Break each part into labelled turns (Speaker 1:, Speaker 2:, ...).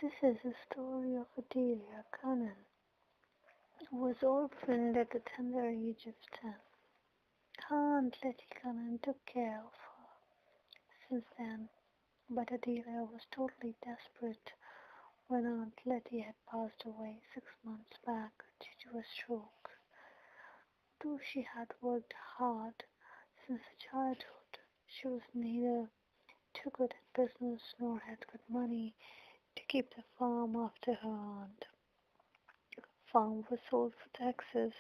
Speaker 1: This is the story of Adelia Cannon, who was orphaned at the tender age of 10. Her Aunt Letty Cannon took care of her since then, but Adelia was totally desperate when Aunt Letty had passed away 6 months back due to a stroke. Though she had worked hard since childhood, she was neither too good at business nor had good money to keep the farm after her aunt. The farm was sold for taxes,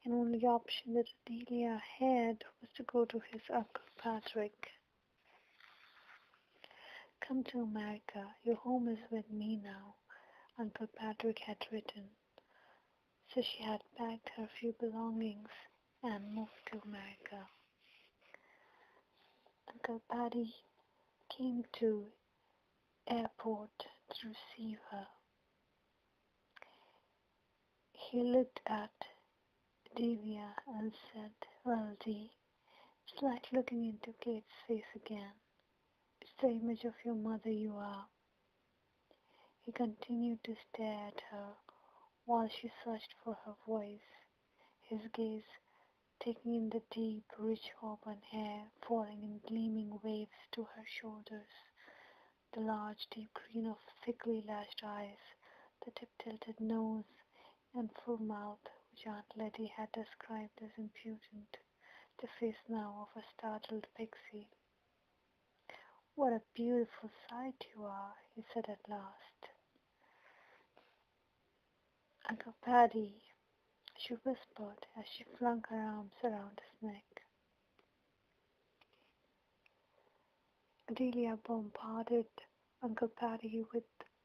Speaker 1: and only option that Adelia had was to go to his Uncle Patrick. "Come to America. Your home is with me now," Uncle Patrick had written. So she had packed her few belongings and moved to America. Uncle Paddy came to airport to receive her. He looked at Delia and said, "Well, Dee, it's like looking into Kate's face again. It's the image of your mother you are." He continued to stare at her while she searched for her voice, his gaze taking in the deep, rich auburn hair falling in gleaming waves to her shoulders, the large, deep green of thickly lashed eyes, the tip-tilted nose and full mouth which Aunt Letty had described as impudent, the face now of a startled pixie. "What a beautiful sight you are," he said at last. "Uncle Paddy," she whispered as she flung her arms around his neck. Adelia bombarded Uncle Paddy with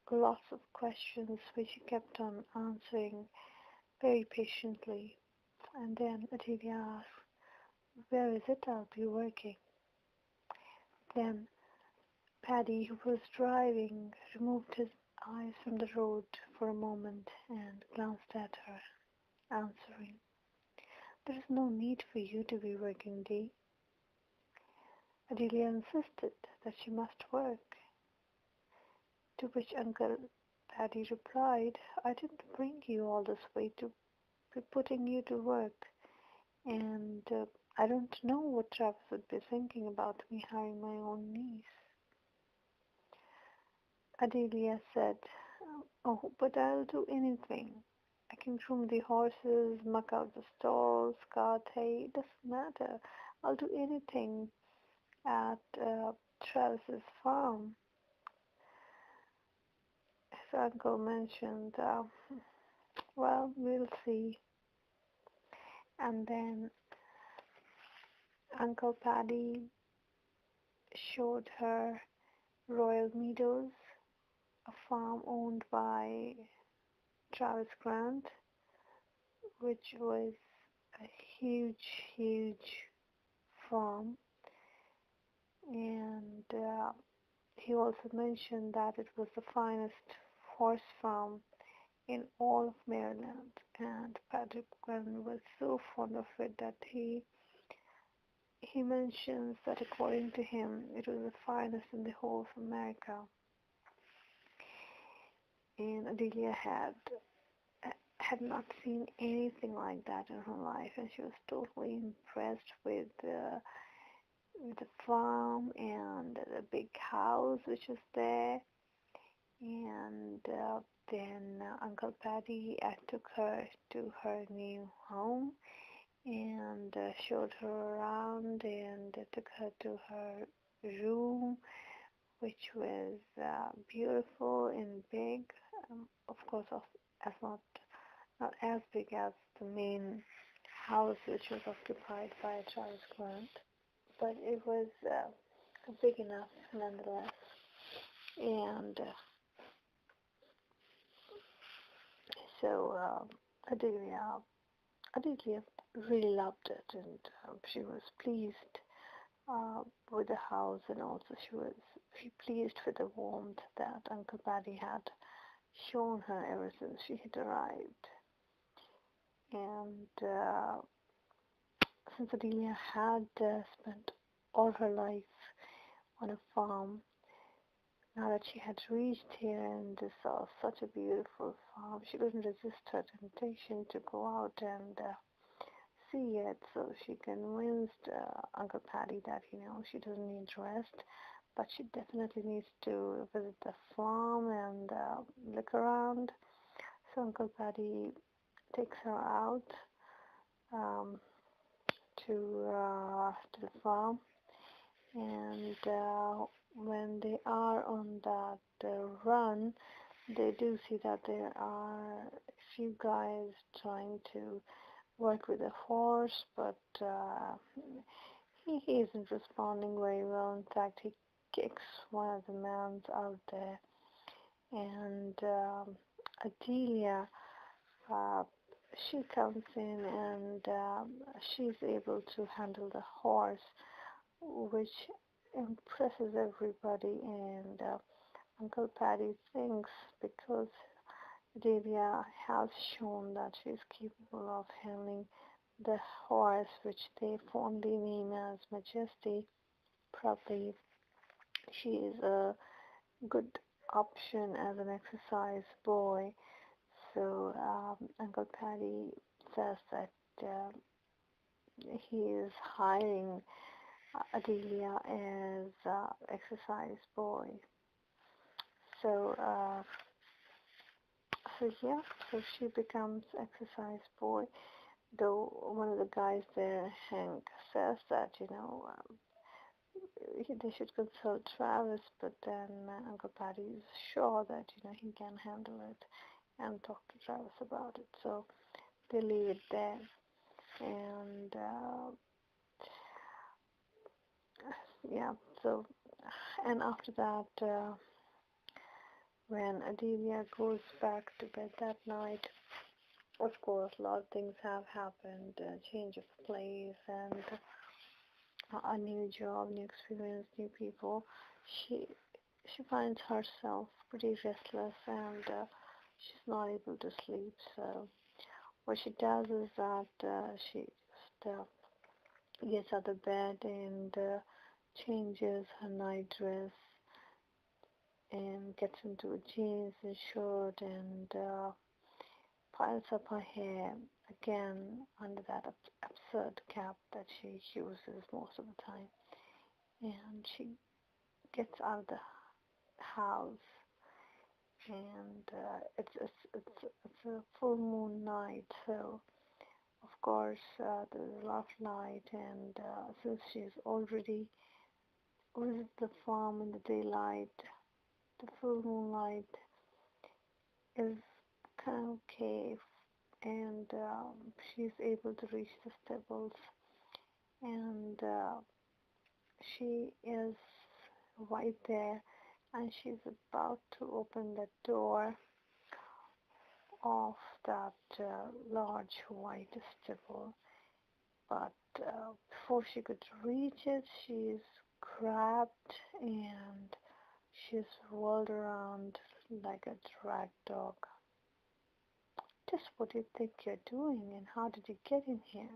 Speaker 1: lots of questions which he kept on answering very patiently. And then Adelia asked, "Where is it I'll be working?" Then Paddy, who was driving, removed his eyes from the road for a moment and glanced at her, answering, "There is no need for you to be working, Dee." Adelia insisted that she must work, to which Uncle Paddy replied, "I didn't bring you all this way to be putting you to work, and I don't know what Travis would be thinking about me hiring my own niece." Adelia said, "Oh, but I'll do anything. I can groom the horses, muck out the stalls, cart hay, it doesn't matter. I'll do anything at Travis's farm." His uncle mentioned, "Well, we'll see." And then Uncle Paddy showed her Royal Meadows, a farm owned by Travis Grant, which was a huge farm. And he also mentioned that it was the finest horse farm in all of Maryland. And Patrick Grant was so fond of it that he mentions that according to him, it was the finest in the whole of America. And Adelia had not seen anything like that in her life, and she was totally impressed with the farm and the big house which was there. And then Uncle Paddy took her to her new home and showed her around and took her to her room, which was beautiful and big. Of course, as not as big as the main house which was occupied by Charles Grant, but it was big enough nonetheless. And so Adelia really loved it, and she was pleased with the house, and also she was pleased with the warmth that Uncle Paddy had shown her ever since she had arrived. And since Adelia had spent all her life on a farm, Now that she had reached here and saw such a beautiful farm, she couldn't resist her temptation to go out and see it. So she convinced Uncle Paddy that, she doesn't need rest, but she definitely needs to visit the farm and look around. So Uncle Paddy takes her out um, to the farm, and when they are on that run, they do see that there are a few guys trying to work with a horse, but he isn't responding very well. In fact, he kicks one of the men out there, and Adelia, uh, she comes in and she's able to handle the horse, which impresses everybody. And Uncle Paddy thinks because Delia has shown that she is capable of handling the horse, which they fondly name as Majesty, probably she is a good option as an exercise boy. So Uncle Paddy says that he is hiring Adelia as exercise boy. So, yeah, so she becomes exercise boy. Though one of the guys there, Hank, says that they should consult Travis, but then Uncle Paddy is sure that he can handle it and talk to Travis about it. So they leave it there, and yeah. So and after that. When Adelia goes back to bed that night, of course, a lot of things have happened, change of place and a new job, new experience, new people. She she finds herself pretty restless and she's not able to sleep. So what she does is that she just gets out of bed and changes her night dress and gets into a jeans and shirt and piles up her hair again under that absurd cap that she uses most of the time. And she gets out of the house, and it's a full moon night, so of course there's a lot of light, and since she's already visited the farm in the daylight, the full moonlight is kind of okay, and she's able to reach the stables, and she is right there, and she's about to open the door of that large white stable, but before she could reach it, she's grabbed and she's whirled around like a drag dog. Just what do you think you're doing, and how did you get in here?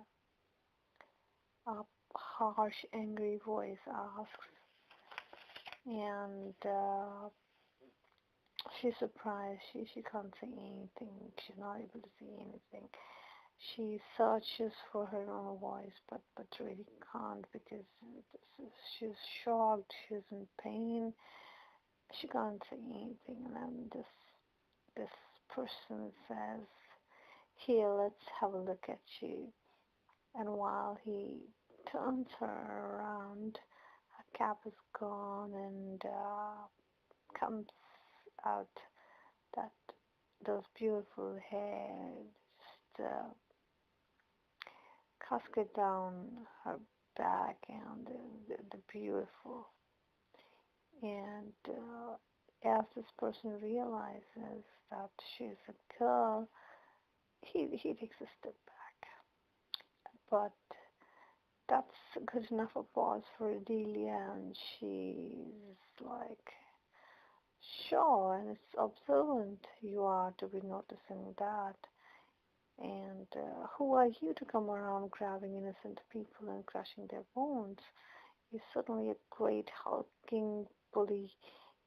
Speaker 1: A harsh, angry voice asks, and she's surprised. She can't say anything. She's not able to say anything. She searches for her own voice, but really can't because she's shocked. She's in pain. She can't say anything. And then this person says, "Here, let's have a look at you." And while he turns her around, her cap is gone, and comes out that those beautiful hair, just cascade down her back, and the beautiful. And as this person realizes that she's a girl, he takes a step back. But that's good enough a pause for Adelia, and she's like, sure, and it's observant you are to be noticing that. And who are you to come around grabbing innocent people and crushing their bones? You're certainly a great hulking bully,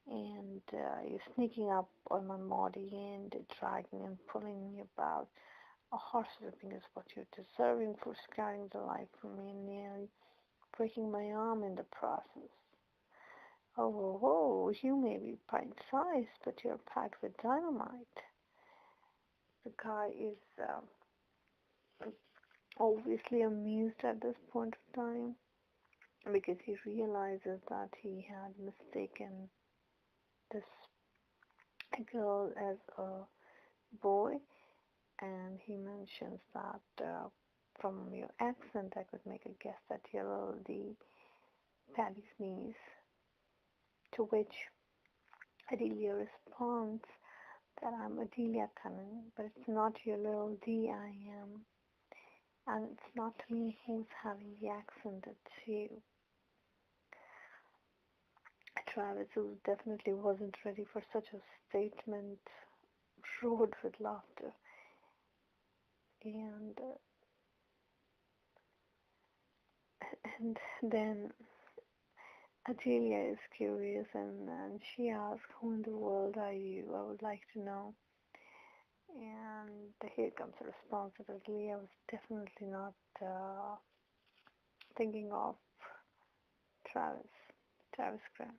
Speaker 1: and you're sneaking up on my body and dragging and pulling me about. A horse whipping is what you're deserving for scarring the life from me and nearly breaking my arm in the process. Oh, oh, you may be pint-sized, but you're packed with dynamite. The guy is obviously amused at this point of time because he realizes that he had mistaken this girl as a boy, and he mentions that from your accent I could make a guess that you're little D, Patty's niece, to which Adelia responds that I'm Adelia Cunning, but it's not your little D I am, and it's not me who's having the accent, it's you. Travis, who definitely wasn't ready for such a statement, roared with laughter. And and then Adelia is curious and she asks, "Who in the world are you? I would like to know." And here comes a response that Adelia was definitely not thinking of Travis, Travis Graham.